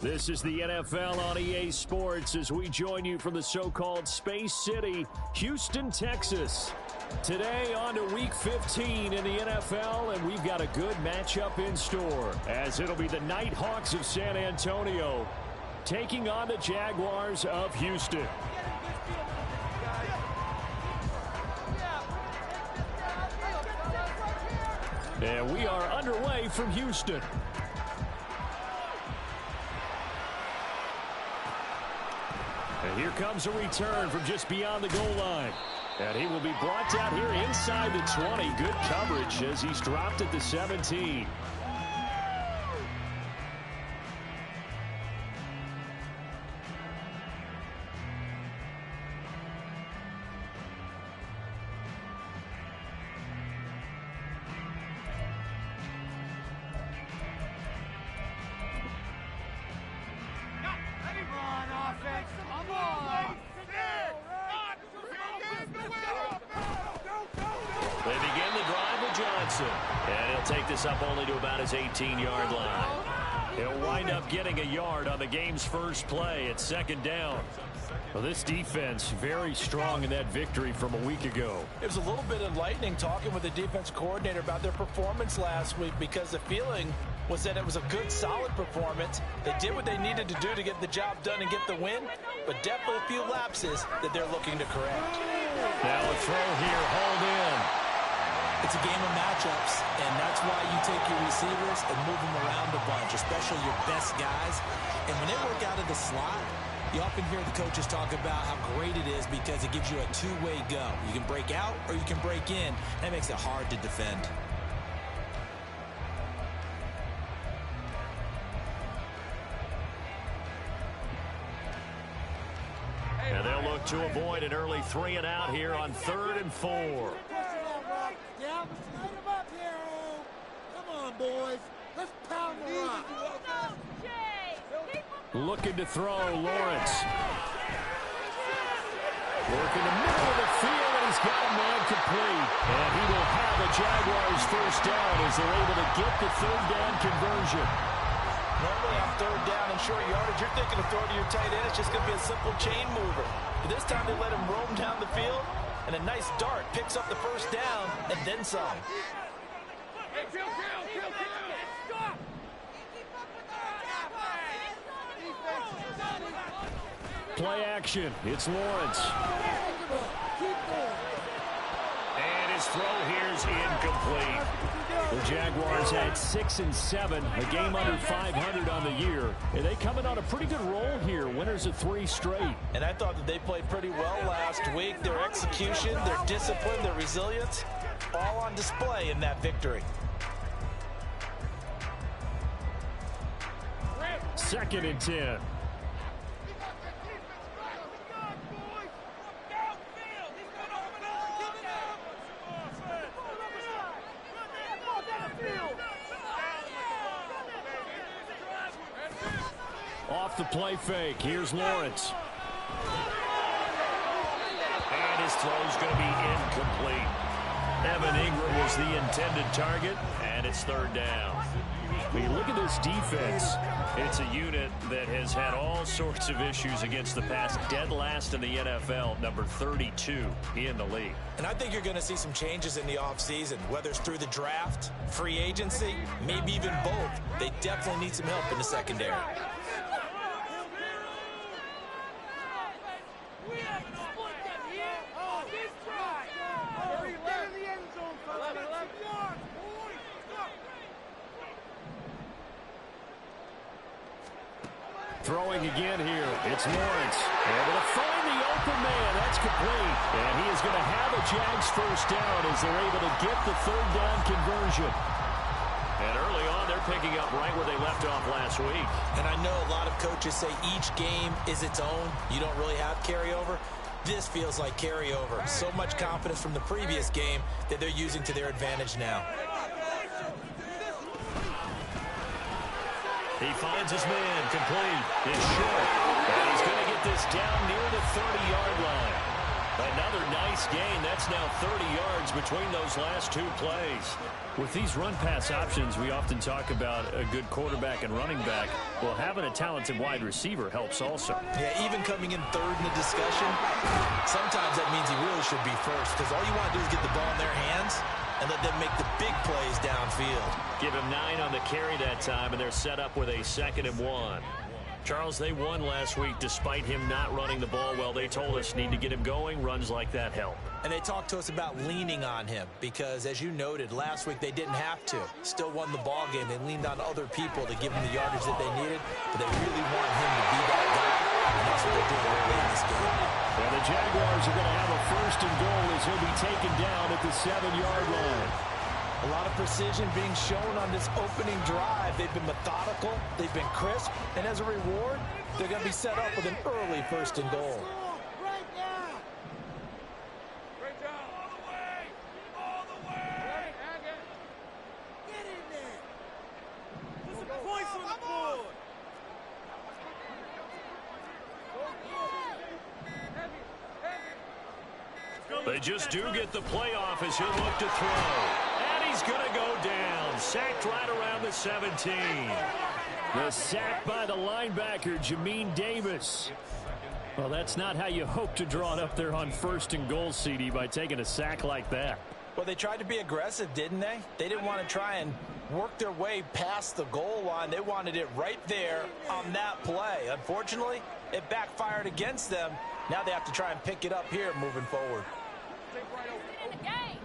This is the NFL on EA Sports as we join you from the so-called Space City, Houston, Texas. Today on to Week 15 in the NFL, and we've got a good matchup in store as it'll be the Nighthawks of San Antonio taking on the Jaguars of Houston. And we are underway from Houston. And here comes a return from just beyond the goal line. And he will be brought down here inside the 20. Good coverage as he's dropped at the 17. They begin the drive with Johnson. And he'll take this up only to about his 18-yard line. He'll wind up getting a yard on the game's first play at second down. Well, this defense very strong in that victory from a week ago. It was a little bit enlightening talking with the defense coordinator about their performance last week because the feeling was that it was a good, solid performance. They did what they needed to do to get the job done and get the win, but definitely a few lapses that they're looking to correct. Now a throw here, hauled in. It's a game of matchups, and that's why you take your receivers and move them around a bunch, especially your best guys. And when they work out of the slot, you often hear the coaches talk about how great it is because it gives you a two-way go. You can break out or you can break in. That makes it hard to defend. And they'll look to avoid an early 3 and out here on 3rd and 4. Yeah, light him up here, oh. Come on, boys. Let's pound the rock. Looking to throw, Lawrence. Working the middle of the field, and he's got a man complete. And he will have a Jaguars first down as they're able to get the third down conversion. Normally on third down and short yardage, you're thinking of throwing to your tight end. It's just going to be a simple chain mover. But this time they let him roam down the field, and a nice dart picks up the first down and then some. Play action. It's Lawrence. And his throw here's incomplete. The Jaguars had 6 and 7, a game under 500 on the year. And they come in on a pretty good roll here. Winners of 3 straight. And I thought that they played pretty well last week. Their execution, their discipline, their resilience, all on display in that victory. 2nd and 10. Off the play fake. Here's Lawrence. And his throw's going to be incomplete. Evan Ingram was the intended target, and it's 3rd down. When you look at this defense, it's a unit that has had all sorts of issues against the pass, dead last in the NFL, number 32 in the league. And I think you're going to see some changes in the offseason, whether it's through the draft, free agency, maybe even both. They definitely need some help in the secondary. Throwing again here. It's Lawrence. Able to find the open man. That's complete. And he is going to have a Jags first down as they're able to get the 3rd down conversion. And early on, they're picking up right where they left off last week. And I know a lot of coaches say each game is its own. You don't really have carryover. This feels like carryover. So much confidence from the previous game that they're using to their advantage now. He finds his man, complete. It's short. And he's going to get this down near the 30-yard line. Another nice gain. That's now 30 yards between those last two plays. With these run-pass options, we often talk about a good quarterback and running back. Well, having a talented wide receiver helps also. Yeah, even coming in third in the discussion, sometimes that means he really should be first, because all you want to do is get the ball in their hands and let them make the big plays downfield. Give him 9 on the carry that time, and they're set up with a 2nd and 1. Charles, they won last week despite him not running the ball well. They told us need to get him going. Runs like that help. And they talked to us about leaning on him because, as you noted, last week they didn't have to. Still won the ball game. They leaned on other people to give him the yardage that they needed, but they really want him to be that guy, and that's what they're doing early in this game. And the Jaguars are going to have a 1st and goal as he'll be taken down at the 7-yard line. A lot of precision being shown on this opening drive. They've been methodical, they've been crisp, and as a reward, they're going to be set up with an early 1st and goal. Right now. Great job. All the way. All the way. Get in there. Put some points on the board. They just do get the playoff as he'll look to throw. And he's going to go down. Sacked right around the 17. The sack by the linebacker, Jamin Davis. Well, that's not how you hope to draw it up there on 1st and goal, CD, by taking a sack like that. Well, they tried to be aggressive, didn't they? They didn't want to try and work their way past the goal line. They wanted it right there on that play. Unfortunately, it backfired against them. Now they have to try and pick it up here moving forward. In the game.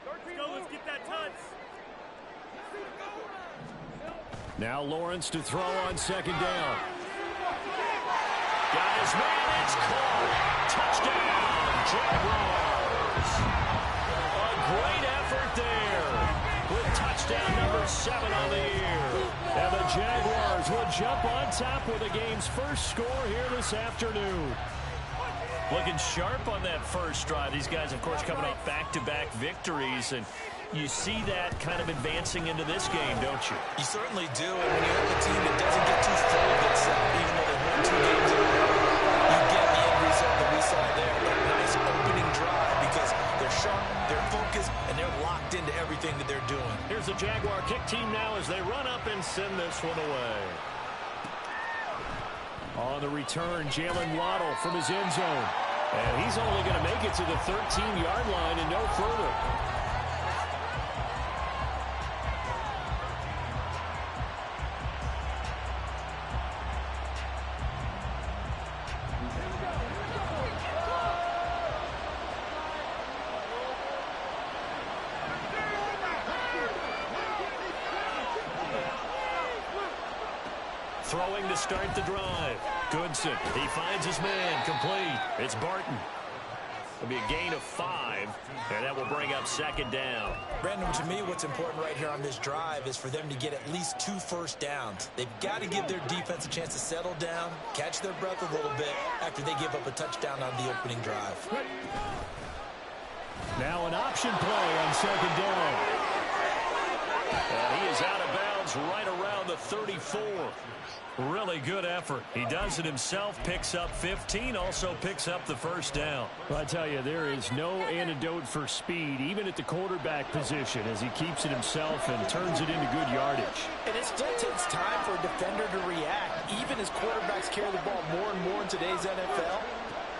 Let's go, let's get that touch. Now Lawrence to throw on 2nd down. Got his man, it's caught. Touchdown, Jaguars. A great effort there with touchdown number 7 on the year. And the Jaguars will jump on top with the game's first score here this afternoon. Looking sharp on that first drive. These guys, of course, coming off back-to-back victories, and you see that kind of advancing into this game, don't you? You certainly do, and when you have a team that doesn't get too full of itself, even though they won 2 games in a row, you get the end result that we saw there. A nice opening drive because they're sharp, they're focused, and they're locked into everything that they're doing. Here's the Jaguar kick team now as they run up and send this one away. On the return, Jalen Waddle from his end zone. And he's only going to make it to the 13-yard line and no further. Throwing to start the drive. Goodson, he finds his man, complete. It's Barton. It'll be a gain of 5, and that will bring up 2nd down. Brandon, to me, what's important right here on this drive is for them to get at least 2 first downs. They've got to give their defense a chance to settle down, catch their breath a little bit after they give up a touchdown on the opening drive. Now an option play on 2nd down. And he is out of bounds right around the 34. Really good effort. He does it himself, picks up 15, also picks up the first down. Well, I tell you, there is no antidote for speed, even at the quarterback position, as he keeps it himself and turns it into good yardage. And it still takes time for a defender to react. Even as quarterbacks carry the ball more and more in today's NFL,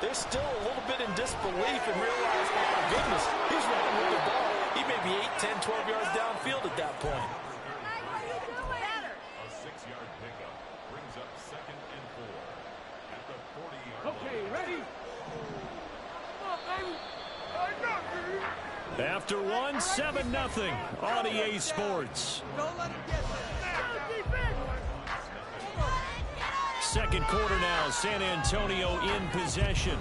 they're still a little bit in disbelief and realize, oh my goodness, he's running with the ball. He may be 8, 10, 12 yards downfield at that point. After one, 7-0 on EA Sports. Don't let him get there. 2nd quarter now, San Antonio in possession.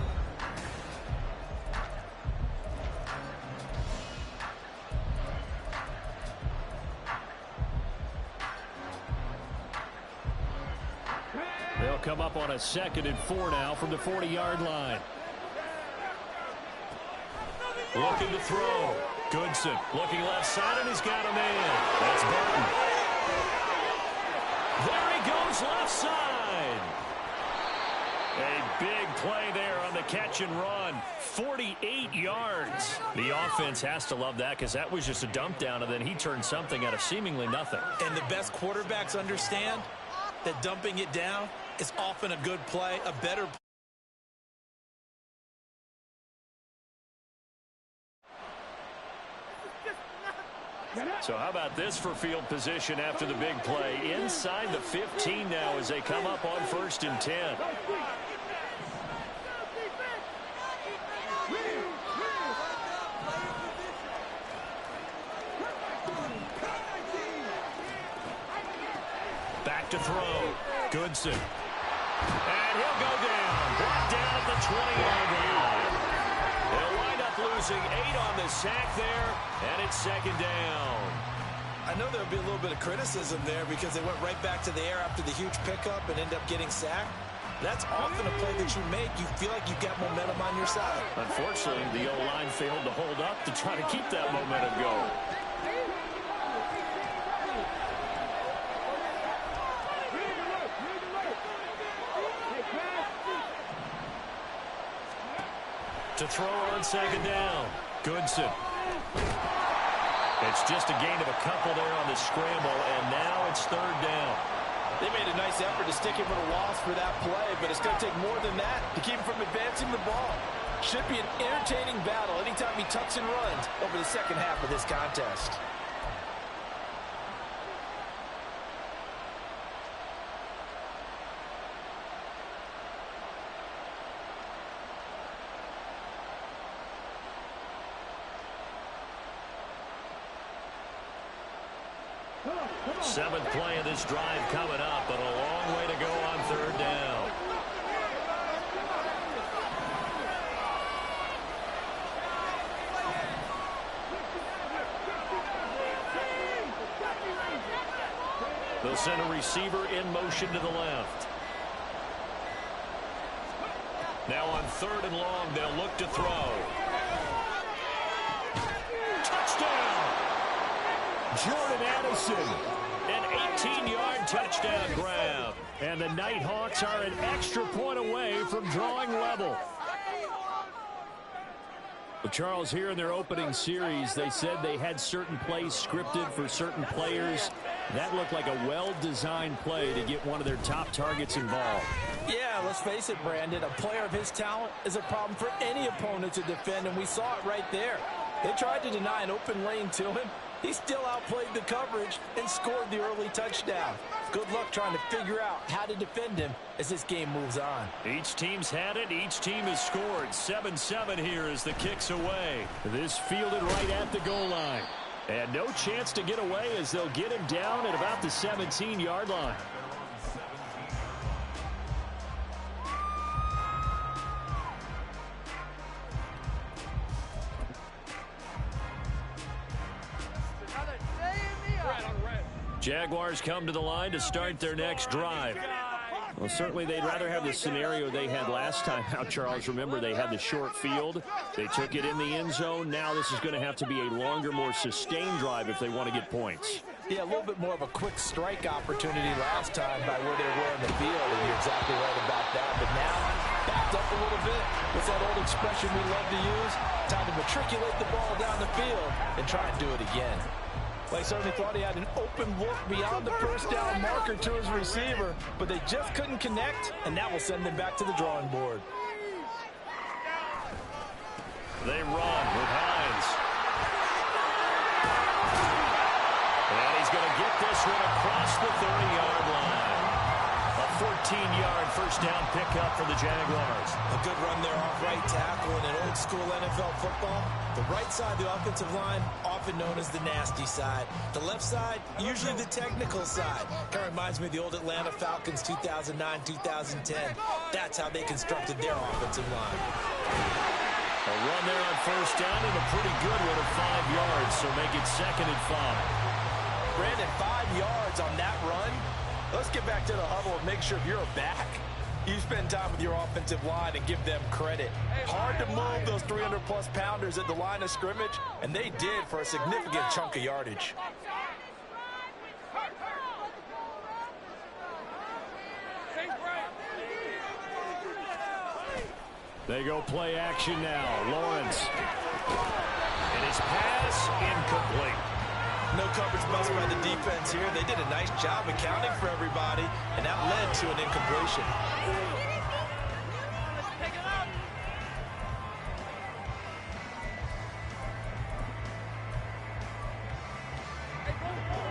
They'll come up on a 2nd and 4 now from the 40-yard line. Looking to throw. Goodson looking left side, and he's got a man. That's Barton. There he goes left side. A big play there on the catch and run. 48 yards. The offense has to love that because that was just a dump down, and then he turned something out of seemingly nothing. And the best quarterbacks understand that dumping it down is often a good play, a better play. So how about this for field position after the big play? Inside the 15 now as they come up on 1st and 10. Back to throw. Goodson. And he'll go down. Brought down at the 20-yard line. They'll wind up losing 8 on the sack there, and it's 2nd down. I know there'll be a little bit of criticism there because they went right back to the air after the huge pickup and end up getting sacked. That's often a play that you make. You feel like you've got momentum on your side. Unfortunately, the O-line failed to hold up to try to keep that momentum going. To throw on 2nd down. Goodson. It's just a gain of a couple there on the scramble, and now it's 3rd down. They made a nice effort to stick him with a loss for that play, but it's going to take more than that to keep him from advancing the ball. Should be an entertaining battle anytime he tucks and runs over the second half of this contest. Seventh play of this drive coming up, but a long way to go on 3rd down. They'll send a receiver in motion to the left. Now on 3rd and long, they'll look to throw. Touchdown! Jordan Addison. An 18-yard touchdown grab. And the Nighthawks are an extra point away from drawing level. Well, Charles, here in their opening series, they said they had certain plays scripted for certain players. That looked like a well-designed play to get one of their top targets involved. Yeah, let's face it, Brandon. A player of his talent is a problem for any opponent to defend, and we saw it right there. They tried to deny an open lane to him. He still outplayed the coverage and scored the early touchdown. Good luck trying to figure out how to defend him as this game moves on. Each team's had it. Each team has scored. 7-7 here as the kick's away. This fielded right at the goal line. And no chance to get away as they'll get him down at about the 17-yard line. Jaguars come to the line to start their next drive. Well, certainly they'd rather have the scenario they had last time out, Charles. Remember, they had the short field. They took it in the end zone. Now this is going to have to be a longer, more sustained drive if they want to get points. Yeah, a little bit more of a quick strike opportunity last time by where they were in the field, and you're exactly right about that. But now, backed up a little bit. What's that old expression we love to use? Time to matriculate the ball down the field and try and do it again. Well, he certainly thought he had an open look beyond the first down marker to his receiver, but they just couldn't connect, and that will send them back to the drawing board. They run with Hines. And he's going to get this one across the 30-yard line. A 14-yard first down pickup for the Jaguars. A good run there off right tackle in an old-school NFL football. The right side of the offensive line, often known as the nasty side. The left side, usually the technical side. Kind of reminds me of the old Atlanta Falcons 2009-2010. That's how they constructed their offensive line. A run there on first down and a pretty good one of 5 yards, so make it 2nd and 5. Brandon, 5 yards on that run. Let's get back to the huddle and make sure if you're a back, you spend time with your offensive line and give them credit. Hard to move those 300-plus pounders at the line of scrimmage, and they did for a significant chunk of yardage. They go play action now. Lawrence. And his pass incomplete. No coverage bust by the defense here. They did a nice job accounting for everybody, and that led to an incompletion.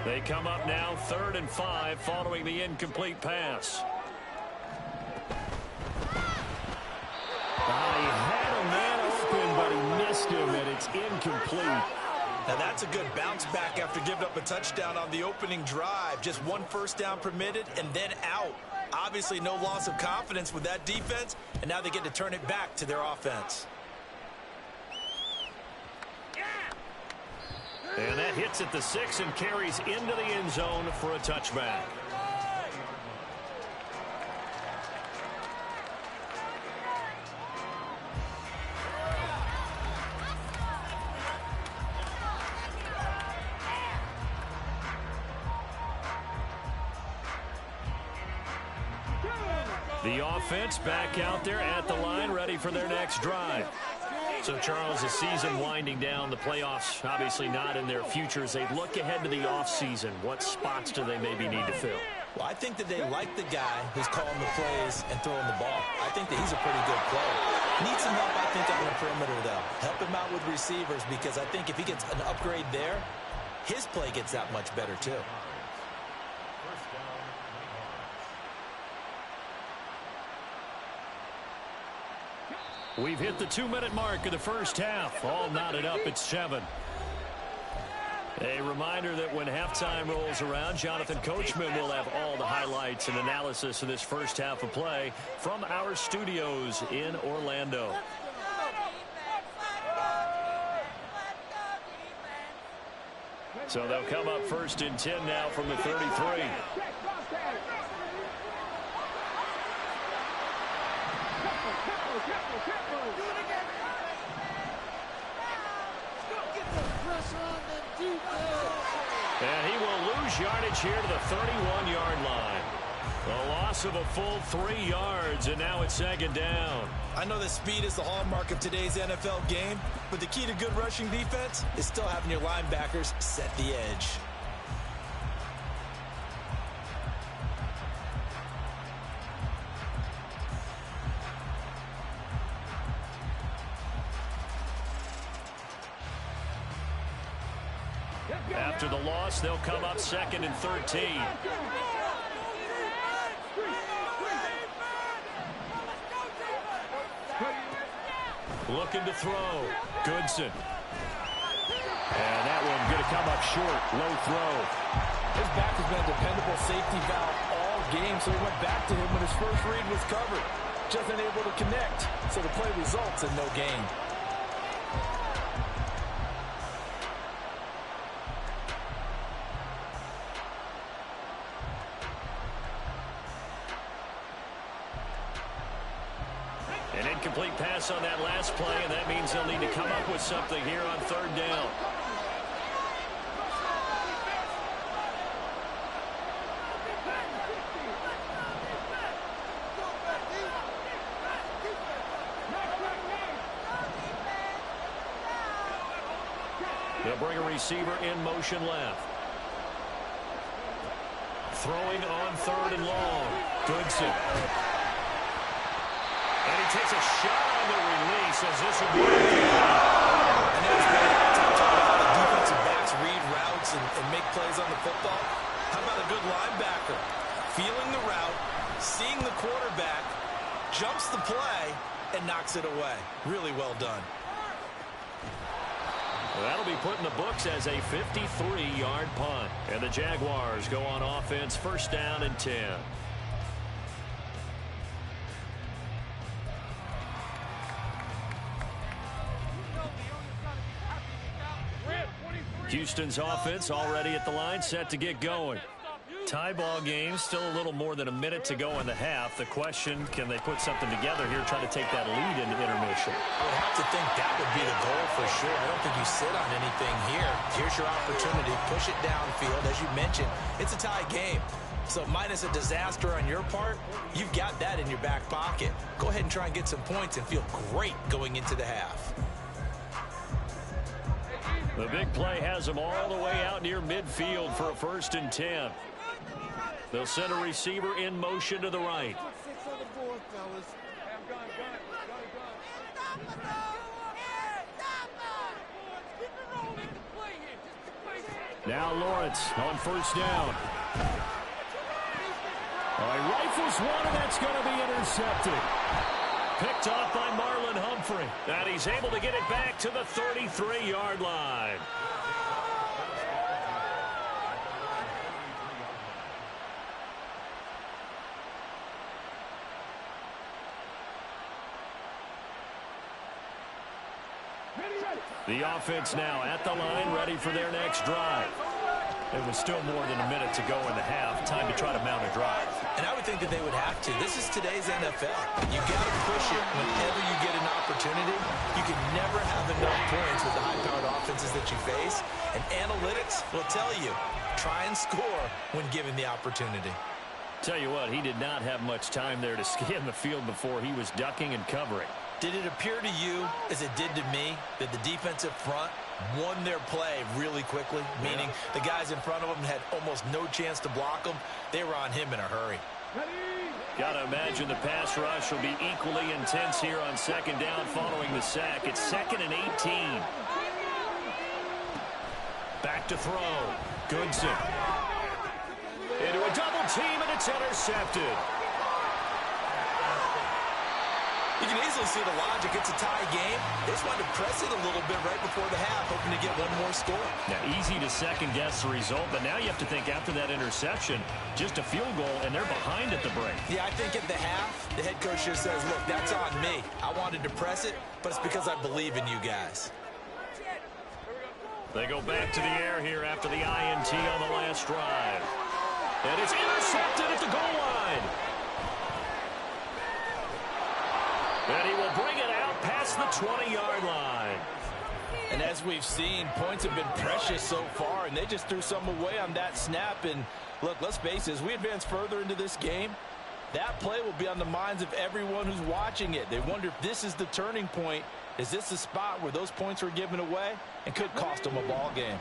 They come up now 3rd and 5 following the incomplete pass. He had a man open, but he missed him, and it's incomplete. Now that's a good bounce back after giving up a touchdown on the opening drive. Just 1 first down permitted and then out. Obviously no loss of confidence with that defense, and now they get to turn it back to their offense. And that hits at the 6 and carries into the end zone for a touchback. The offense back out there at the line, ready for their next drive. So, Charles, the season winding down, the playoffs obviously not in their future. As they look ahead to the offseason, what spots do they maybe need to fill? Well, I think that they like the guy who's calling the plays and throwing the ball. I think that he's a pretty good player. Needs some help, I think, on the perimeter, though. Help him out with receivers, because I think if he gets an upgrade there, his play gets that much better, too. We've hit the 2-minute mark of the first half. All knotted up at 7. A reminder that when halftime rolls around, Jonathan Coachman will have all the highlights and analysis of this first half of play from our studios in Orlando. So they'll come up 1st and 10 now from the 33. And he will lose yardage here to the 31-yard line. A loss of a full 3 yards, and now it's 2nd down. I know that speed is the hallmark of today's NFL game, but the key to good rushing defense is still having your linebackers set the edge. After the loss, they'll come up 2nd and 13. Looking to throw. Goodson. And that one going to come up short. Low throw. His back has been a dependable safety valve all game, so he went back to him when his first read was covered. Just unable to connect, so the play results in no gain. An incomplete pass on that last play, and that means they'll need to come up with something here on 3rd down. They'll bring a receiver in motion left. Throwing on 3rd and long. Goodson. And he takes a shot on the release as this will be. And there's been talk about how the defensive backs read routes and make plays on the football. How about a good linebacker? Feeling the route, seeing the quarterback, jumps the play, and knocks it away. Really well done. That'll be put in the books as a 53-yard punt. And the Jaguars go on offense, 1st down and 10. Houston's offense already at the line, set to get going. Tie ball game, still a little more than a minute to go in the half. The question, can they put something together here, try to take that lead into intermission? I would have to think that would be the goal for sure. I don't think you sit on anything here. Here's your opportunity. Push it downfield. As you mentioned, it's a tie game. So minus a disaster on your part, you've got that in your back pocket. Go ahead and try and get some points and feel great going into the half. The big play has them all the way out near midfield for a 1st and 10. They'll send a receiver in motion to the right. Now Lawrence on 1st down. All right, rifles one, and that's going to be intercepted. Picked off by Marlon Humphrey. And he's able to get it back to the 33-yard line. The offense now at the line, ready for their next drive. It was still more than a minute to go in the half. Time to try to mount a drive. And I would think that they would have to. This is today's NFL. You got to push it whenever you get an opportunity. You can never have enough points with the high-powered offenses that you face. And analytics will tell you, try and score when given the opportunity. Tell you what, he did not have much time there to scan the field before he was ducking and covering. Did it appear to you, as it did to me, that the defensive front won their play really quickly? Meaning the guys in front of them had almost no chance to block them. They were on him in a hurry. Gotta imagine the pass rush will be equally intense here on 2nd down following the sack. It's 2nd and 18. Back to throw. Goodson. Into a double team, and it's intercepted. You can easily see the logic. It's a tie game. They just wanted to press it a little bit right before the half, hoping to get one more score. Now, easy to second-guess the result, but now you have to think after that interception, just a field goal, and they're behind at the break. Yeah, I think at the half, the head coach just says, look, that's on me. I wanted to press it, but it's because I believe in you guys. They go back to the air here after the INT on the last drive. And it's intercepted at the goal line. And he will bring it out past the 20-yard line. And as we've seen, points have been precious so far, and they just threw some away on that snap. And look, let's face it, as we advance further into this game, that play will be on the minds of everyone who's watching it. They wonder if this is the turning point. Is this the spot where those points were given away and could cost them a ball game?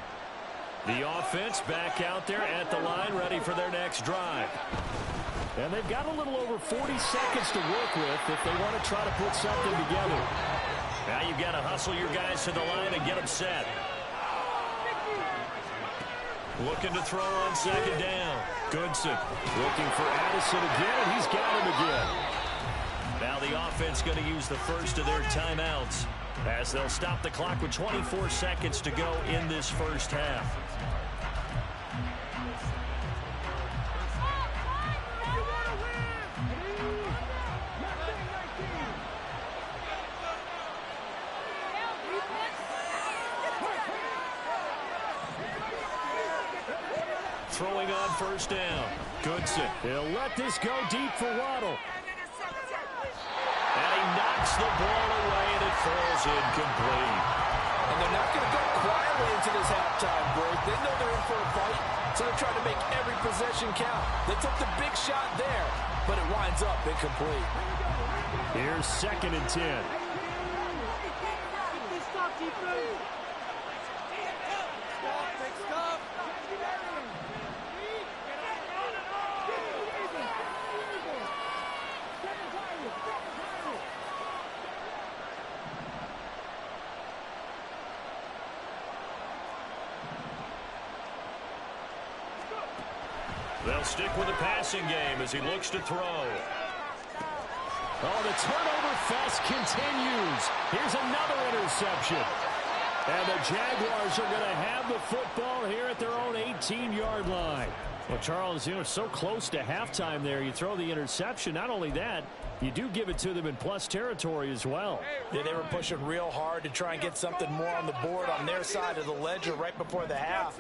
The offense back out there at the line, ready for their next drive. And they've got a little over 40 seconds to work with if they want to try to put something together. Now you've got to hustle your guys to the line and get them set. Looking to throw on 2nd down. Goodson looking for Addison again, and he's got him again. Now the offense going to use the first of their timeouts as they'll stop the clock with 24 seconds to go in this first half. Throwing on 1st down. Goodson. He'll let this go deep for Waddle. And he knocks the ball away, and it falls incomplete. And they're not going to go quietly into this halftime break. They know they're in for a fight, so they're trying to make every possession count. They took the big shot there, but it winds up incomplete. Here's 2nd and 10. They'll stick with the passing game as he looks to throw. Oh, the turnover fest continues. Here's another interception. And the Jaguars are going to have the football here at their own 18-yard line. Well, Charles, you know, so close to halftime there. You throw the interception. Not only that, you do give it to them in plus territory as well. Yeah, they were pushing real hard to try and get something more on the board on their side of the ledger right before the half.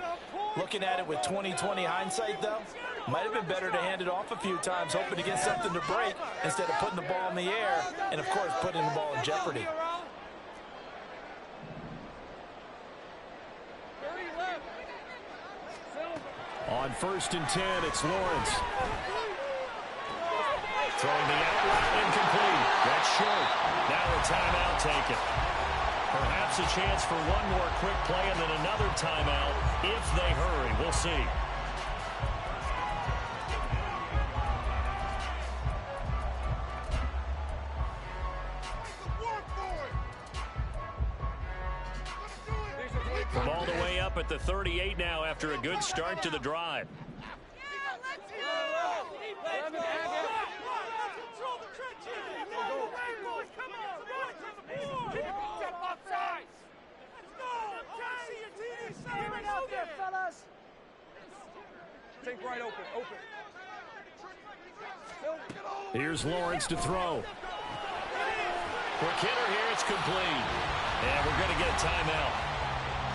Looking at it with 20/20 hindsight, though, Might have been better to hand it off a few times, hoping to get something to break, instead of putting the ball in the air and, of course, putting the ball in jeopardy. On 1st and 10, it's Lawrence. Throwing the out route, incomplete. That's short. Now a timeout taken. Perhaps a chance for one more quick play and then another timeout if they hurry. We'll see. From all the way up at the 38 now after a good start to the drive. Think right open. Here's Lawrence to throw. Quick hitter here, it's complete. And we're going to get a timeout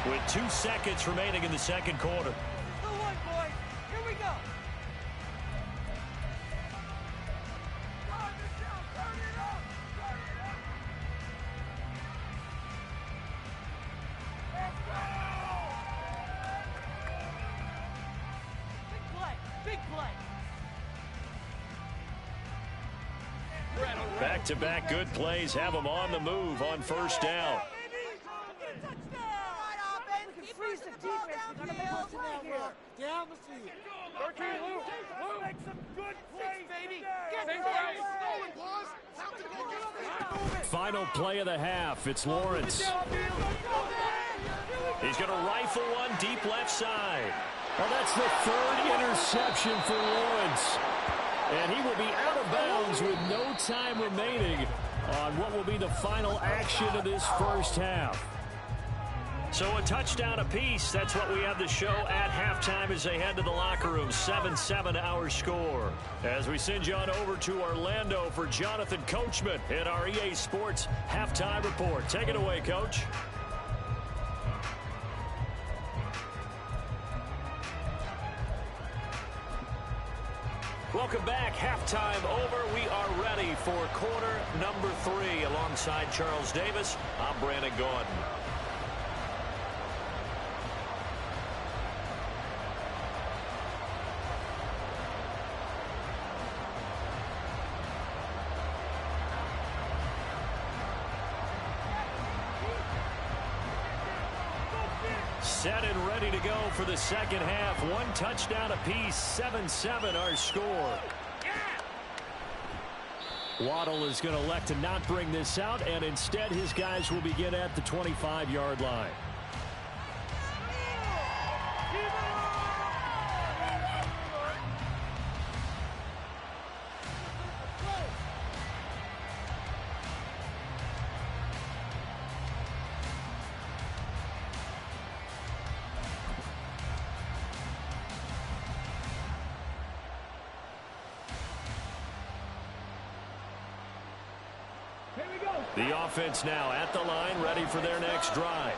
with 2 seconds remaining in the second quarter. Go on, boys. Here we go. Big play. Back-to-back good plays have them on the move on 1st down. Freeze the defense. We gotta make us in there. Down the field. 13, Lou. Make some good plays, baby. Final play of the half. It's Lawrence. He's going to rifle one deep left side. Well, that's the 3rd interception for Lawrence. And he will be out of bounds with no time remaining on what will be the final action of this first half. So a touchdown apiece. That's what we have to show at halftime as they head to the locker room. 7-7 our score. As we send you on over to Orlando for Jonathan Coachman in our EA Sports halftime report. Take it away, Coach. Welcome back. Halftime over. We are ready for quarter number 3. Alongside Charles Davis, I'm Brandon Gordon. Set and ready to go for the second half. 1 touchdown apiece. 7-7 our score. Waddle is going to elect to not bring this out, and instead his guys will begin at the 25-yard line. The offense now at the line, ready for their next drive.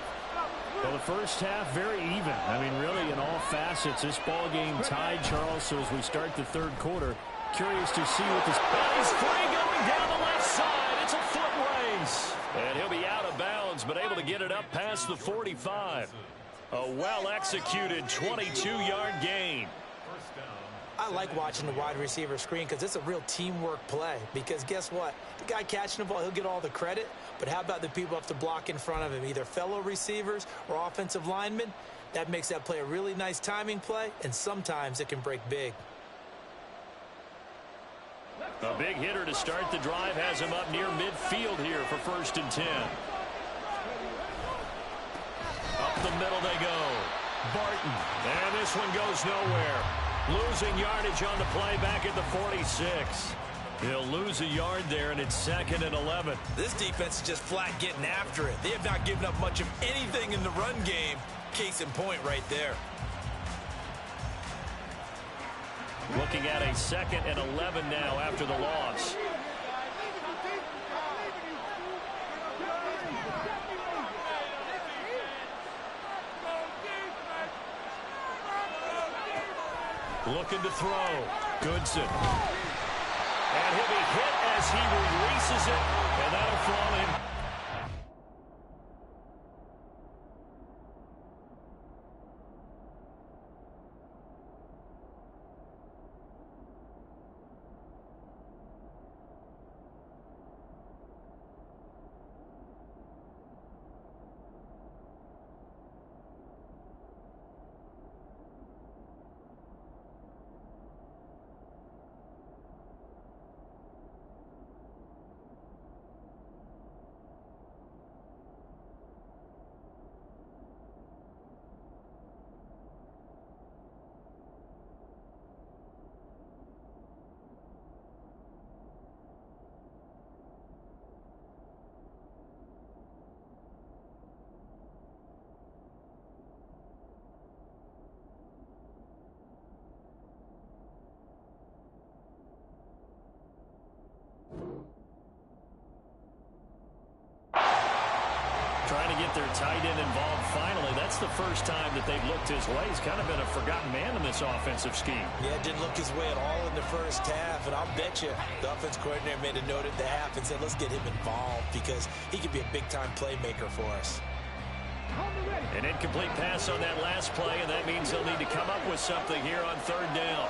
Well, the first half, very even. I mean, really, in all facets, this ball game tied, Charles. So as we start the third quarter, curious to see what this... He's free going down the left side. It's a foot race. And he'll be out of bounds, but able to get it up past the 45. A well-executed 22-yard gain. I like watching the wide receiver screen because it's a real teamwork play. Because guess what? The guy catching the ball, he'll get all the credit. But how about the people who have to block in front of him, either fellow receivers or offensive linemen? That makes that play a really nice timing play, and sometimes it can break big. A big hitter to start the drive has him up near midfield here for 1st and 10. Up the middle they go. Barton. And this one goes nowhere. Losing yardage on the play back at the 46. He'll lose a yard there, and it's 2nd and 11. This defense is just flat getting after it. They have not given up much of anything in the run game. Case in point right there. Looking at a 2nd and 11 now after the loss. Looking to throw. Goodson. And he'll be hit as he releases it, and that'll fall in. Trying to get their tight end involved finally. That's the first time that they've looked his way. He's kind of been a forgotten man in this offensive scheme. Yeah, didn't look his way at all in the first half. And I'll bet you the offense coordinator made a note at the half and said, let's get him involved because he could be a big-time playmaker for us. An incomplete pass on that last play, and that means they'll need to come up with something here on third down.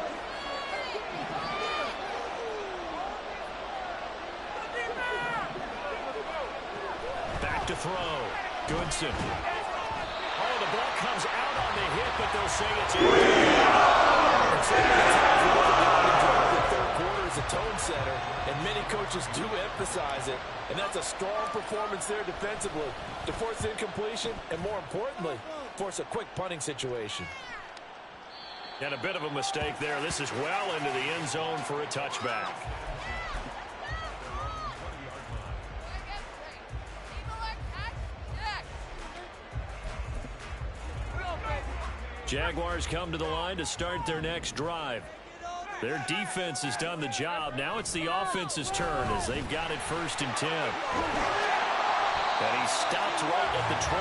Back to throw. Goodson. Oh, the ball comes out on the hit, but they'll say it's in. The third quarter is a tone setter, and many coaches do emphasize it. And that's a strong performance there defensively to force incompletion and, more importantly, force a quick punting situation. And a bit of a mistake there. This is well into the end zone for a touchback. Jaguars come to the line to start their next drive. Their defense has done the job. Now it's the offense's turn as they've got it 1st and 10. And he stopped right at the 25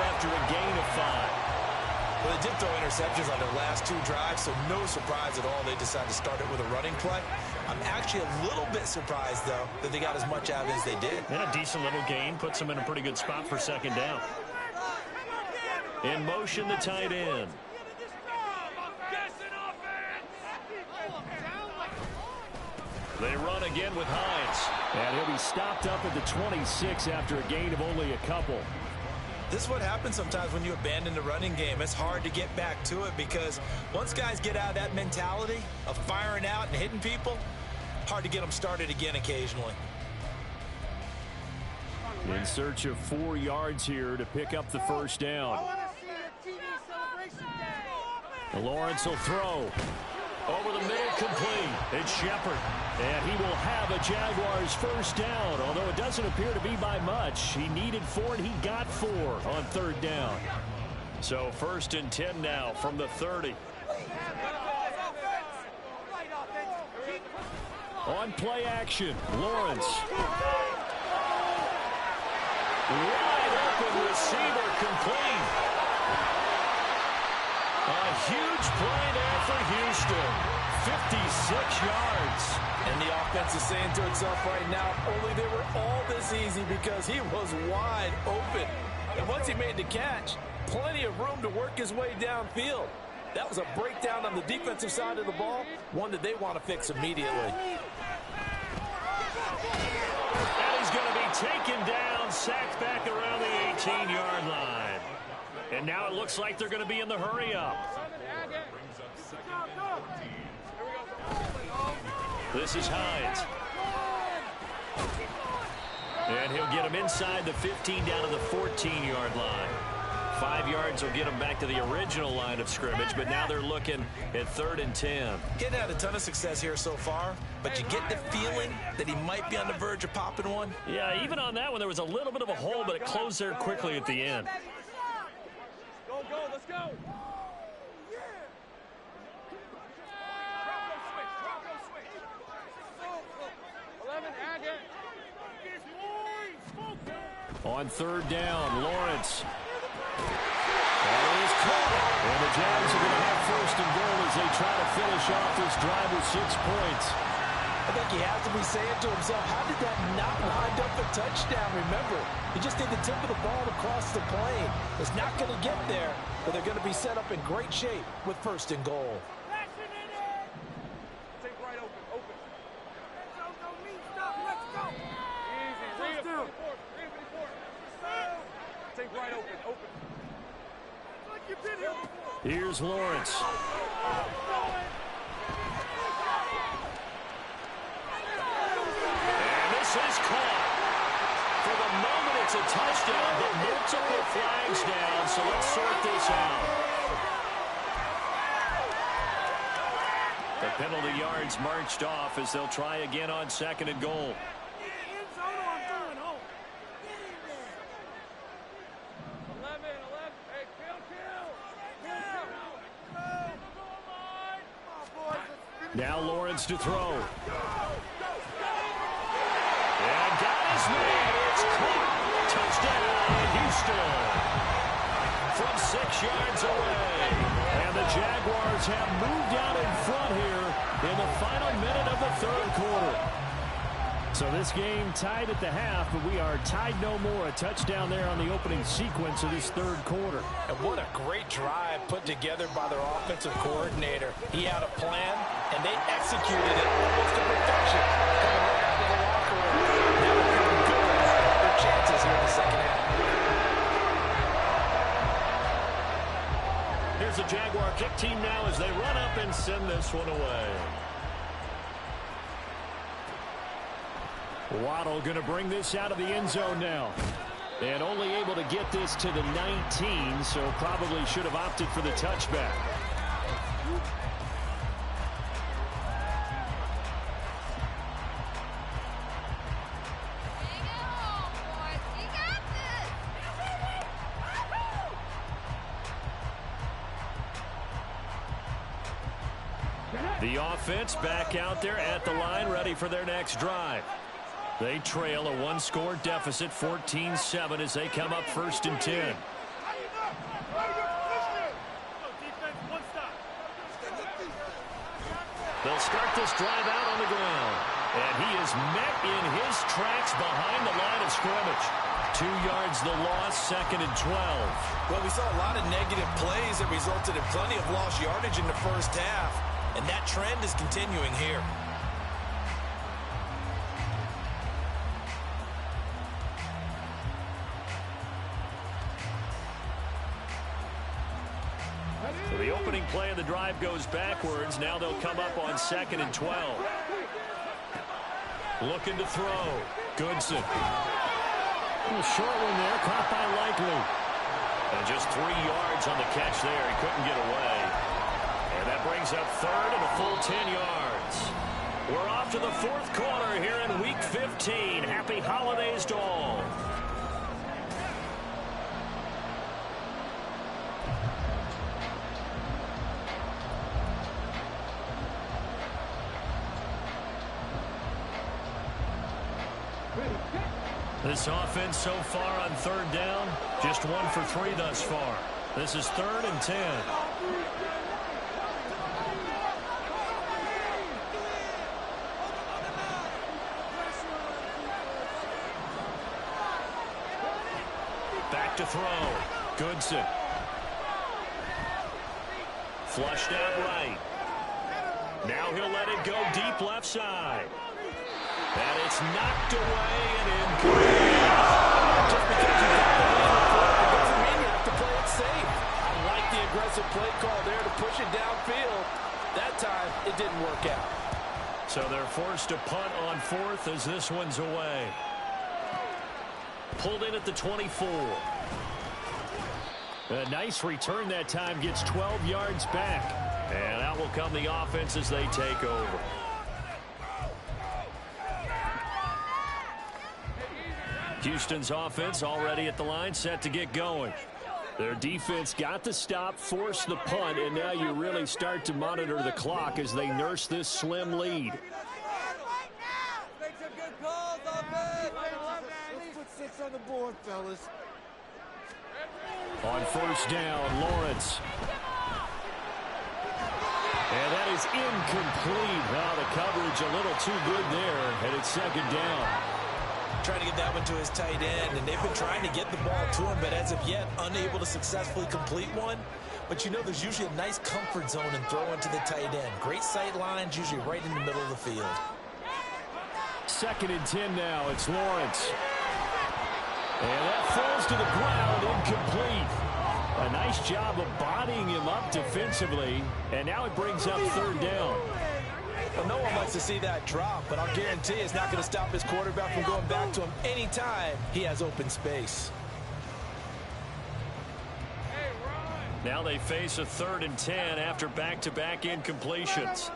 after a gain of 5. Well, they did throw interceptions on their last 2 drives, so no surprise at all they decided to start it with a running play. I'm actually a little bit surprised, though, that they got as much out as they did. And a decent little gain puts them in a pretty good spot for 2nd down. In motion, the tight end. They run again with Hines. And he'll be stopped up at the 26 after a gain of only a couple. This is what happens sometimes when you abandon the running game. It's hard to get back to it because once guys get out of that mentality of firing out and hitting people, hard to get them started again occasionally. In search of 4 yards here to pick up the 1st down. Lawrence will throw. Over the middle, complete. It's Shepard. And he will have a Jaguars 1st down, although it doesn't appear to be by much. He needed 4, and he got 4 on 3rd down. So 1st and 10 now from the 30. On play action, Lawrence. Wide open receiver, complete. A huge play there for Houston. 56 yards. And the offense is saying to itself right now, only they were all this easy because he was wide open. And once he made the catch, plenty of room to work his way downfield. That was a breakdown on the defensive side of the ball, one that they want to fix immediately. And he's going to be taken down, sacked back around the 18-yard line. And now it looks like they're going to be in the hurry-up. This is Hines. And he'll get him inside the 15 down to the 14-yard line. 5 yards will get him back to the original line of scrimmage, but now they're looking at 3rd and 10. Getting had a ton of success here so far, but you get the feeling that he might be on the verge of popping one. Yeah, even on that one, there was a little bit of a hole, but it closed there quickly at the end. Go, let's go. On 3rd down, Lawrence. That is caught. And the Jags are going to have first and goal as they try to finish off this drive with 6 points. I think he has to be saying to himself, how did that not wind up a touchdown? Remember, he just did the tip of the ball across the plane. It's not going to get there, but they're going to be set up in great shape with first and goal. Take right open, open. No need stop. Let's go. Easy, reinforce. Take right open, open. Like you've been here before. Here's Lawrence. And this is caught. For the moment, it's a touchdown, but multiple flags down, so let's sort this out. The penalty yards marched off as they'll try again on second and goal. End zone or I'm going home. Get in there. 11. Hey, kill. Come on, boys. Let's finish. Now Lawrence to throw. And got his man. It's caught. Touchdown, Houston. From 6 yards away. And the Jaguars have moved out in front here in the final minute of the third quarter. So this game tied at the half, but we are tied no more. A touchdown there on the opening sequence of this third quarter. And what a great drive put together by their offensive coordinator. He had a plan, and they executed it almost to perfection. Coming right out of the locker room. Now they're feeling good about their chances here in the second half. Here's the Jaguar kick team now as they run up and send this one away. Waddle going to bring this out of the end zone now. And only able to get this to the 19, so probably should have opted for the touchback. The offense back out there at the line, ready for their next drive. They trail a 1-score deficit, 14-7, as they come up first and 10. They'll start this drive out on the ground. And he is met in his tracks behind the line of scrimmage. 2 yards the loss, second and 12. Well, we saw a lot of negative plays that resulted in plenty of lost yardage in the first half. And that trend is continuing here. The opening play of the drive goes backwards. Now they'll come up on second and 12. Looking to throw. Goodson. A short one there, caught by Likely. And just 3 yards on the catch there. He couldn't get away. And that brings up third and a full 10 yards. We're off to the fourth quarter here in Week 15. Happy holidays to all. This offense so far on third down, just 1 for 3 thus far. This is third and 10. Back to throw. Goodson. Flushed out right. Now he'll let it go deep left side. And it's knocked away and incomplete. Just because you got the lead before, it doesn't mean you have to play it safe. I like the aggressive play call there to push it downfield. That time, it didn't work out. So they're forced to punt on fourth as this one's away. Pulled in at the 24. A nice return that time, gets 12 yards back. And out will come the offense as they take over. Houston's offense already at the line, set to get going. Their defense got the stop, forced the punt, and now you really start to monitor the clock as they nurse this slim lead. Make some good calls, offense. Let's put 6 on the board, fellas. On first down, Lawrence. And that is incomplete. Well, the coverage a little too good there, and it's second down. Trying to get that one to his tight end, and they've been trying to get the ball to him, but as of yet, unable to successfully complete one. But you know there's usually a nice comfort zone in throwing to the tight end. Great sight lines, usually right in the middle of the field. Second and 10 now. It's Lawrence. And that falls to the ground, incomplete. A nice job of bodying him up defensively, and now it brings up third down. Well, no one wants to see that drop, but I'll guarantee it's not going to stop his quarterback from going back to him anytime he has open space. Now they face a third and 10 after back-to-back incompletions.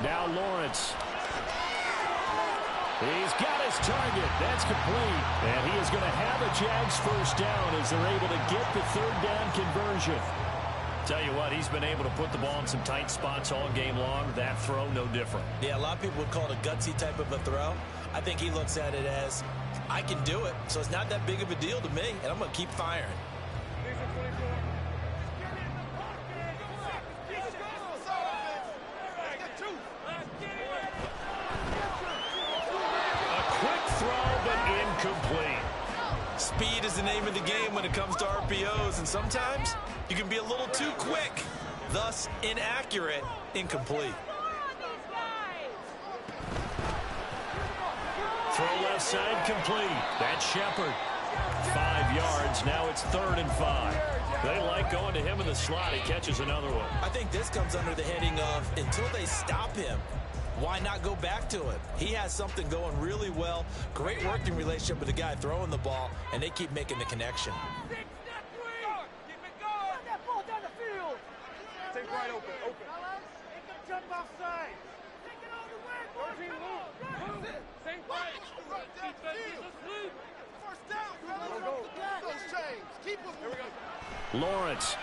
Now Lawrence. He's got his target. That's complete. And he is going to have a Jags first down as they're able to get the third down conversion. Tell you what, he's been able to put the ball in some tight spots all game long. That throw, no different. Yeah, a lot of people would call it a gutsy type of a throw. I think he looks at it as, I can do it, so it's not that big of a deal to me, and I'm going to keep firing. Complete. Speed is the name of the game when it comes to RPOs, and sometimes you can be a little too quick, thus inaccurate, incomplete. Throw left side complete. That's Shepard. 5 yards. Now it's 3rd and 5. They like going to him in the slot. He catches another one. I think this comes under the heading of until they stop him, why not go back to him? He has something going really well. Great working relationship with the guy throwing the ball, and they keep making the connection. Keep it going. That ball down the field. Take right open. Make him jump offside. Take it all the way, boys. Same play. Defense is asleep. First down, brother. Those chains. Keep them. Here we go. Lawrence.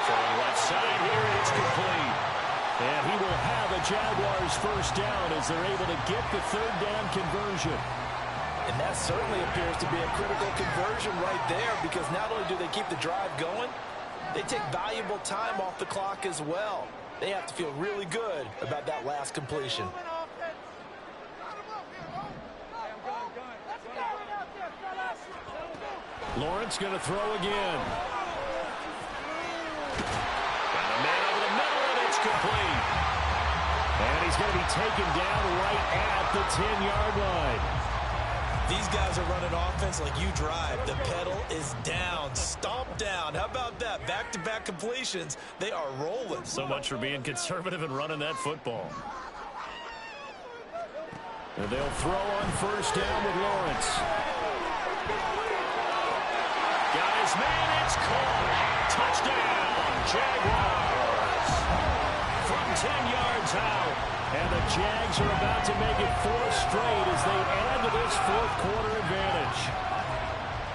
Throwing left side here. It's complete. And he will have a Jaguars first down as they're able to get the third down conversion. And that certainly appears to be a critical conversion right there, because not only do they keep the drive going, they take valuable time off the clock as well. They have to feel really good about that last completion. Lawrence going to throw again. Got a man over the middle, and it's complete. And he's going to be taken down right at the 10-yard line. These guys are running offense like you drive. The pedal is down, stomped down. How about that? Back-to-back completions. They are rolling. So much for being conservative and running that football. And they'll throw on first down with Lawrence. Got his man, it's caught. Touchdown, Jaguars. From 10 yards out. And the Jags are about to make it 4 straight as they add to this fourth-quarter advantage.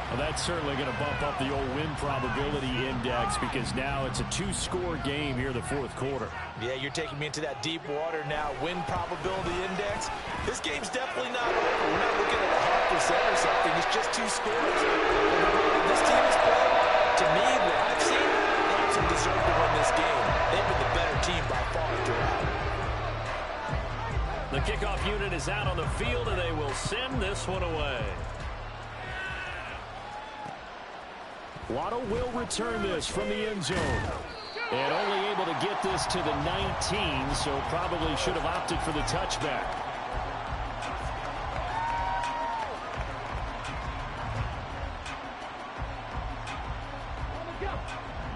Well, that's certainly going to bump up the old win probability index, because now it's a 2-score game here in the fourth quarter. Yeah, you're taking me into that deep water now. Win probability index. This game's definitely not over. We're not looking at a 0.5% or something. It's just 2 scores. This team has played, to me, what I've seen, they actually deserve to win this game. They've been the better team by far throughout. The kickoff unit is out on the field, and they will send this one away. Waddle will return this from the end zone. And only able to get this to the 19, so probably should have opted for the touchback.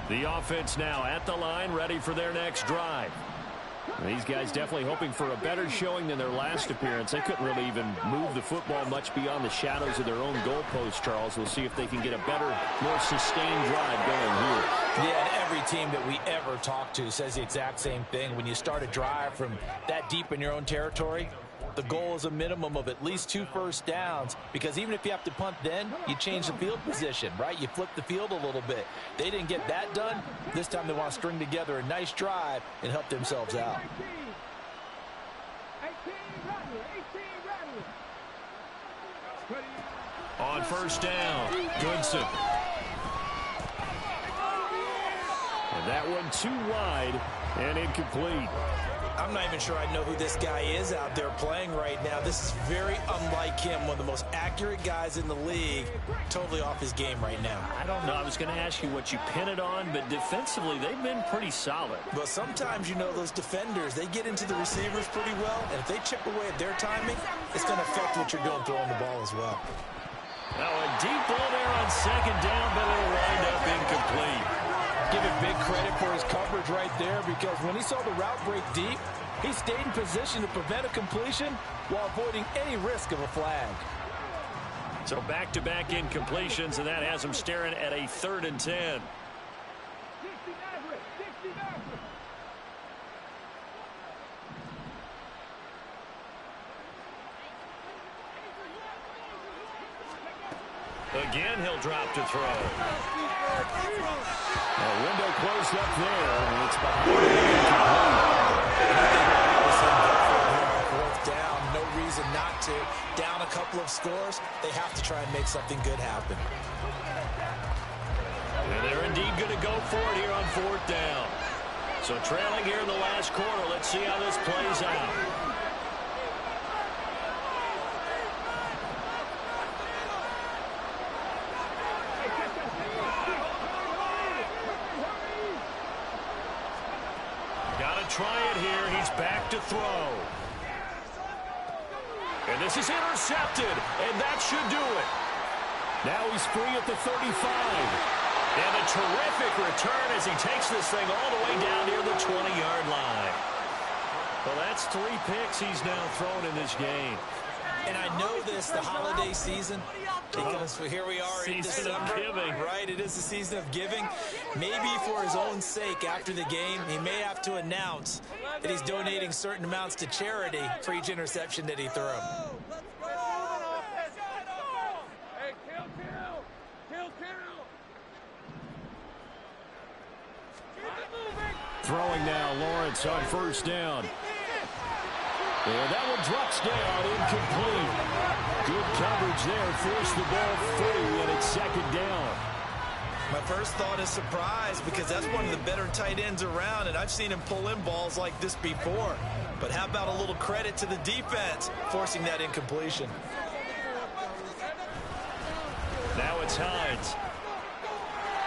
The offense now at the line, ready for their next drive. These guys definitely hoping for a better showing than their last appearance. They couldn't really even move the football much beyond the shadows of their own goalpost, Charles. We'll see if they can get a better, more sustained drive going here. Yeah, and every team that we ever talk to says the exact same thing. When you start a drive from that deep in your own territory, the goal is a minimum of at least 2 first downs, because even if you have to punt then, you change the field position, right? You flip the field a little bit. They didn't get that done. This time they want to string together a nice drive and help themselves out. On first down, Goodson. And that one too wide and incomplete. I'm not even sure I know who this guy is out there playing right now. This is very unlike him, one of the most accurate guys in the league. Totally off his game right now. I don't know. I was going to ask you what you pin it on, but defensively, they've been pretty solid. But sometimes, you know, those defenders, they get into the receivers pretty well, and if they chip away at their timing, it's going to affect what you're doing throwing the ball as well. Now a deep ball there on second down, but it'll wind up incomplete. Give him big credit for his coverage right there, because when he saw the route break deep, he stayed in position to prevent a completion while avoiding any risk of a flag. So back-to-back incompletions, and that has him staring at a 3rd and 10. Again, he'll drop to throw. A window closed up there, and it's behind. Fourth down, no reason not to. Down a couple of scores, they have to try and make something good happen. And they're indeed going to go for it here on 4th down. So trailing here in the last quarter, let's see how this plays out. Try it here. He's back to throw. And this is intercepted, and that should do it. Now he's free at the 35. And a terrific return as he takes this thing all the way down near the 20-yard line. Well, that's 3 picks he's now thrown in this game. And I know this, the holiday season, because here we are in December, right? It is the season of giving. Maybe for his own sake, after the game, he may have to announce that he's donating certain amounts to charity for each interception that he threw. Throwing now, Lawrence on first down. And that one drops down, incomplete. Good coverage there, forced the ball free, and it's 2nd down. My first thought is surprise, because that's one of the better tight ends around, and I've seen him pull in balls like this before. But how about a little credit to the defense forcing that incompletion? Now it's Hines.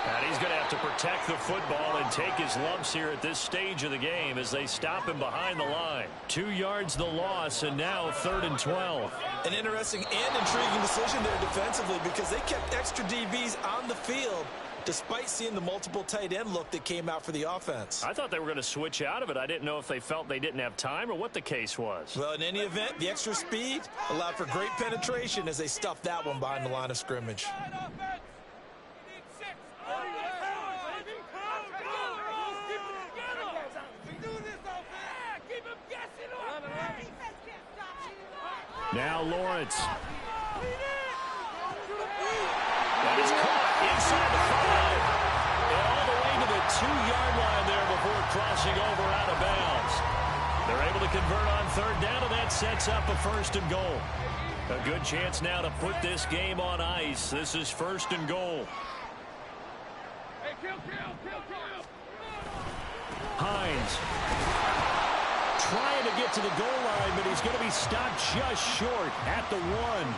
And he's going to have to protect the football and take his lumps here at this stage of the game as they stop him behind the line. 2 yards the loss, and now 3rd and 12. An interesting and intriguing decision there defensively, because they kept extra DBs on the field despite seeing the multiple tight end look that came out for the offense. I thought they were going to switch out of it. I didn't know if they felt they didn't have time or what the case was. Well, in any event, the extra speed allowed for great penetration as they stuffed that one behind the line of scrimmage. Now Lawrence. That is caught inside the 5. And all the way to the 2-yard line there before crossing over out of bounds. They're able to convert on 3rd down, and that sets up a 1st and goal. A good chance now to put this game on ice. This is 1st and goal. Hey, kill. Hines. Trying to get to the goal line, but he's going to be stopped just short at the 1.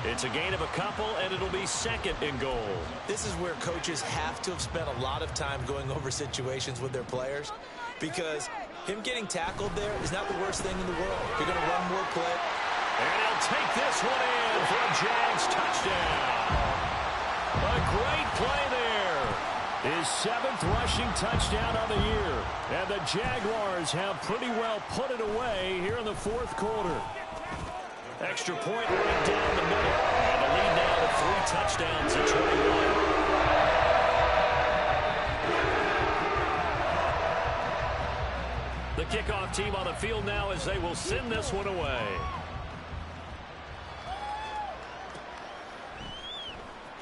It's a gain of a couple, and it'll be 2nd and goal. This is where coaches have to have spent a lot of time going over situations with their players, because him getting tackled there is not the worst thing in the world. You're going to run more play. And he'll take this one in for a Jags touchdown. A great play there. His 7th rushing touchdown on the year. And the Jaguars have pretty well put it away here in the 4th quarter. Extra point right down the middle. And the lead now to 3 touchdowns at 21. The kickoff team on the field now as they will send this one away.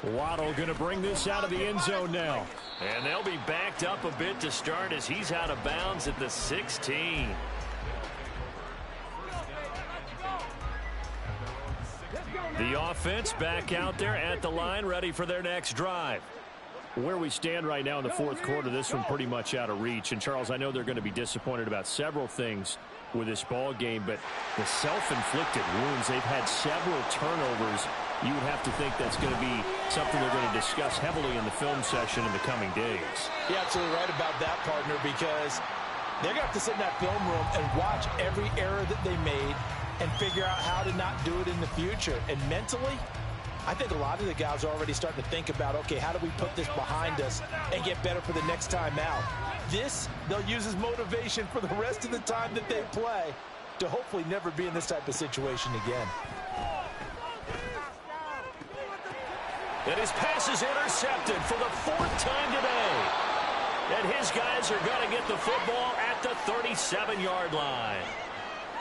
Waddle going to bring this out of the end zone now. And they'll be backed up a bit to start as he's out of bounds at the 16. The offense back out there at the line, ready for their next drive. Where we stand right now in the fourth quarter, this one pretty much out of reach. And, Charles, I know they're going to be disappointed about several things with this ball game, but the self-inflicted wounds, they've had several turnovers. You would have to think that's going to be something they're going to discuss heavily in the film session in the coming days. You're absolutely right about that, partner, because they're going to have to sit in that film room and watch every error that they made and figure out how to not do it in the future. And mentally, I think a lot of the guys are already starting to think about, okay, how do we put this behind us and get better for the next time out? This, they'll use as motivation for the rest of the time that they play to hopefully never be in this type of situation again. And his pass is intercepted for the fourth time today. And his guys are going to get the football at the 37-yard line.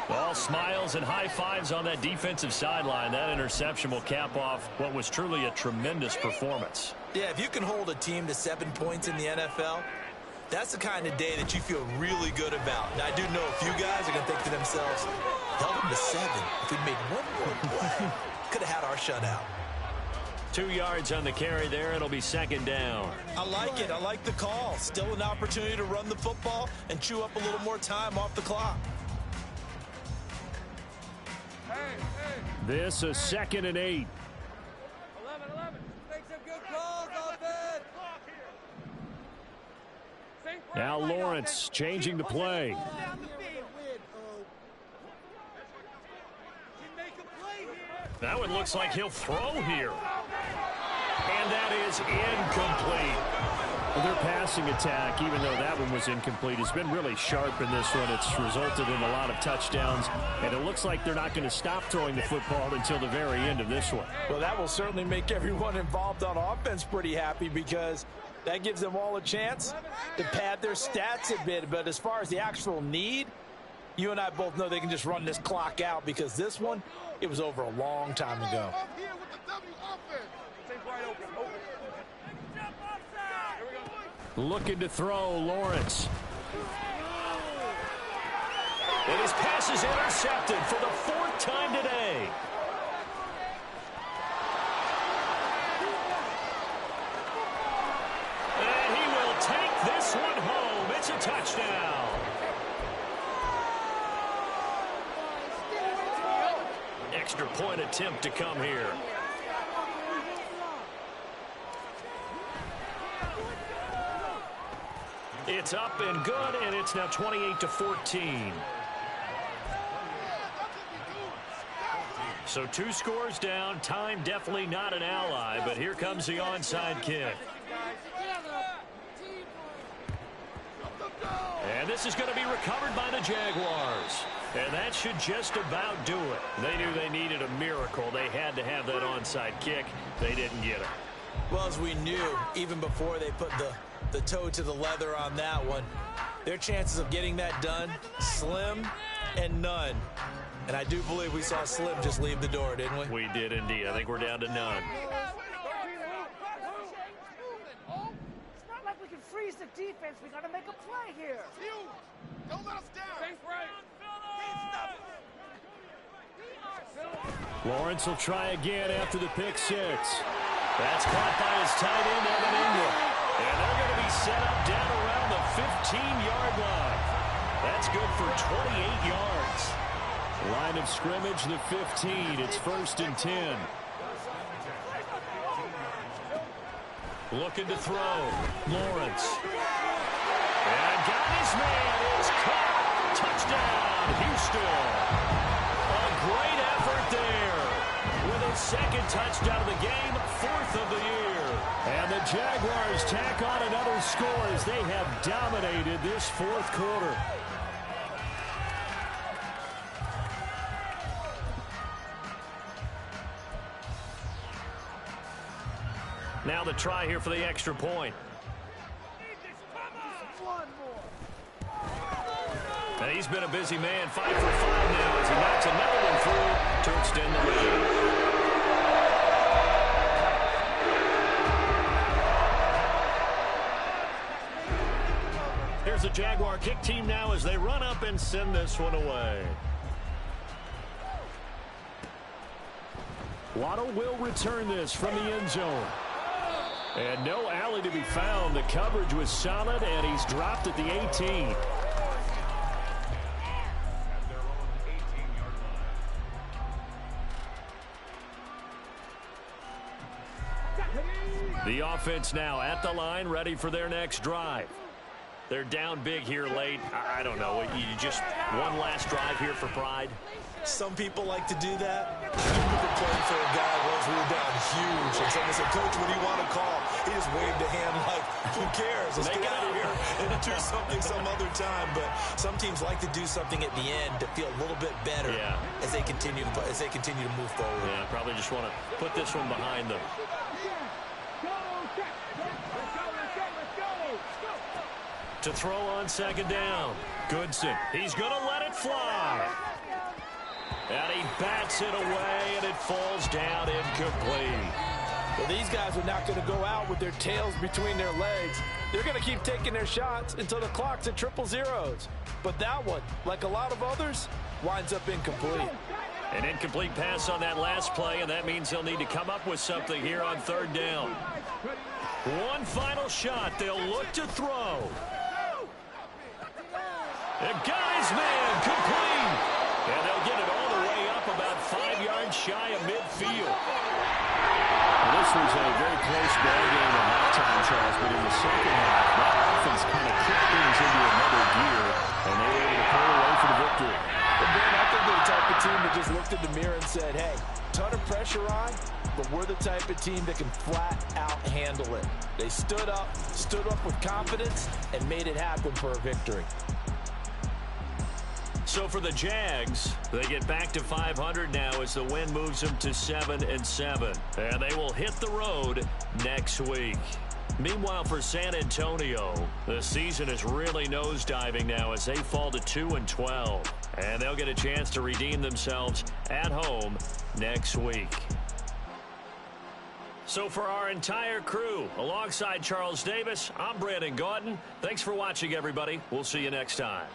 All smiles and high fives on that defensive sideline. That interception will cap off what was truly a tremendous performance. Yeah, if you can hold a team to 7 points in the NFL, that's the kind of day that you feel really good about. Now, I do know a few guys are going to think to themselves, held them to 7. If we'd made one more play, could have had our shutout. 2 yards on the carry there. It'll be second down. I like it. I like the call. Still an opportunity to run the football and chew up a little more time off the clock. This is 2nd and 8. 11. Make some good calls, offense. Now Lawrence changing the play. That one looks like he'll throw here. And that is incomplete. Their passing attack, even though that one was incomplete, has been really sharp in this one. It's resulted in a lot of touchdowns, and it looks like they're not going to stop throwing the football until the very end of this one. Well, that will certainly make everyone involved on offense pretty happy because that gives them all a chance to pad their stats a bit. But as far as the actual need, you and I both know they can just run this clock out because this one, it was over a long time ago. Looking to throw, Lawrence. And his pass is intercepted for the 4th time today. And he will take this one home. It's a touchdown. Extra point attempt to come here. It's up and good, and it's now 28-14. So 2 scores down. Time definitely not an ally, but here comes the onside kick. And this is going to be recovered by the Jaguars. And that should just about do it. They knew they needed a miracle. They had to have that onside kick. They didn't get it. Well, as we knew, even before they put the toe to the leather on that one, their chances of getting that done, slim and none. And I do believe we saw Slim just leave the door, didn't we? We did indeed. I think we're down to none. It's not like we can freeze the defense. We got to make a play here. Don't let us down. Lawrence will try again after the pick 6. That's caught by his tight end, Evan Ingram. And they're going to be set up down around the 15-yard line. That's good for 28 yards. Line of scrimmage, the 15. It's 1st and 10. Looking to throw. Lawrence. And got his man. It's caught. Touchdown, Houston. A great effort there. With his 2nd touchdown of the game, 4th of the year. And the Jaguars tack on another score as they have dominated this 4th quarter. Now the try here for the extra point. And he's been a busy man, 5 for 5 now as he knocks another one through to extend the lead. the Jaguar kick team now as they run up and send this one away. Waddle will return this from the end zone. And no alley to be found. The coverage was solid, and he's dropped at the 18. The offense now at the line, ready for their next drive. They're down big here late. I don't know. You just one last drive here for pride. Some people like to do that. I remember playing for a guy once we were down huge, and someone said, "Coach, what do you want to call?" He just waved a hand like, "Who cares? Let's get out of here and do something some other time." But some teams like to do something at the end to feel a little bit better as they continue to move forward. Yeah, probably just want to put this one behind them. To throw on second down. Goodson. He's going to let it fly. And he bats it away, and it falls down incomplete. Well, these guys are not going to go out with their tails between their legs. They're going to keep taking their shots until the clock's at 000. But that one, like a lot of others, winds up incomplete. An incomplete pass on that last play, and that means they'll need to come up with something here on third down. One final shot. They'll look to throw. The guy's man complete. And they'll get it all the way up about 5 yards shy of midfield. Well, this was a very close ball game at halftime, Charles, but in the second half, that offense kind of kicked things into another gear, and they were able to pull away for the victory. Well, Ben, I think they're the type of team that just looked in the mirror and said, hey, ton of pressure on, but we're the type of team that can flat out handle it. They stood up with confidence, and made it happen for a victory. So for the Jags, they get back to 500 now as the win moves them to 7-7. And they will hit the road next week. Meanwhile, for San Antonio, the season is really nosediving now as they fall to 2-12. And they'll get a chance to redeem themselves at home next week. So for our entire crew, alongside Charles Davis, I'm Brandon Gaudin. Thanks for watching, everybody. We'll see you next time.